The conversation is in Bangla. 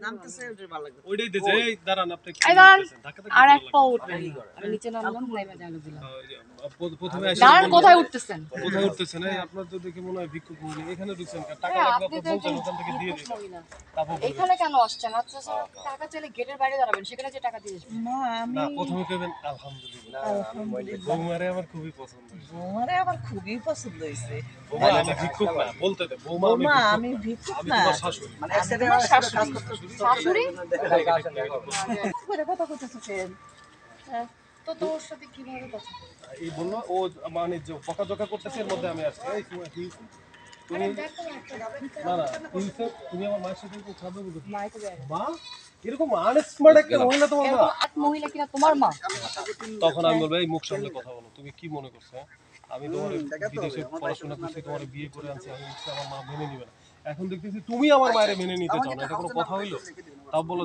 নামতেছে ওটার ভালো লাগবে। ওইটাই দিছে। এই দাঁড়ান আপনি কি এই দাঁড়ান। করতেছেন? ধাক্কা আর ধাক্কি এক পা উঠবেন। আমি নিচে নামলাম, নাইমা ডায়লগ দিলাম। প্রথমে এসে দাঁড়ান, কোথায় উঠতেছেন? কোথায় উঠতেছেন? এই আপনার তো দেখে মনে হয় ভিক্ষুক মহিলা। এখানে ঢুকছেন কেন? টাকা হ্যাঁ, লাগবে আপনি আপনি তো বলছেন একজন ওখান থেকে দিয়ে ভিক্ষুক দিবেন। মহিলা। তারপর বলবেন। এখানে কেন আসছেন? আচ্ছা স্যার, টাকা চাইলে গেটের বাইরে দাঁড়াবেন, সেখানে যে টাকা দিয়ে আসবেন। মা আমি না প্রথমে কইবেন আলহামদুলিল্লাহ। বৌমারে আমার খুবই পছন্দ হয়েছে। বৌমারে আমার খুবই পছন্দ হয়েছে। বৌমা আমি ভিক্ষুক না, বলতে দে। বৌমা বৌমা আমি আমি ভিক্ষুক ভিক্ষুক না। আমি না। তোমার শাশুড়ি। মানে এক সাইডে আমার শাশুড়ি। শাশুড়ি? করে কথা কইতেছ কেন? তো তোর সাথে কিভাবে কথা বলবো? এই বললো ও মানে যে বকাঝকা করতেছে এর মধ্যে আমি আসছি। এই তোমার কি হইছে? তুমি না না কি হইছে? তুমি আমার মায়ের সাথে কথা বলবে। মাইকে যায় না। মা এরকম আনস্মার্ট একটা মহিলা তোমার মা। এরকম এক মহিলা কিনা তোমার মা? তখন আমি বলবো এই মুখ সামনে কথা বলো, তুমি কি মনে করছো? হ্যাঁ? আমি তোমার বিদেশে পড়াশোনা করছি, তোমার বিয়ে করে আনছি, আমি নিশ্চয়ই আমার মা মেনে নিবে না। এখন দেখতেছি তুমি আমার মায়ের মেনে নিতে চাও না, এটা কোনো কথা হইলো? তাও বলো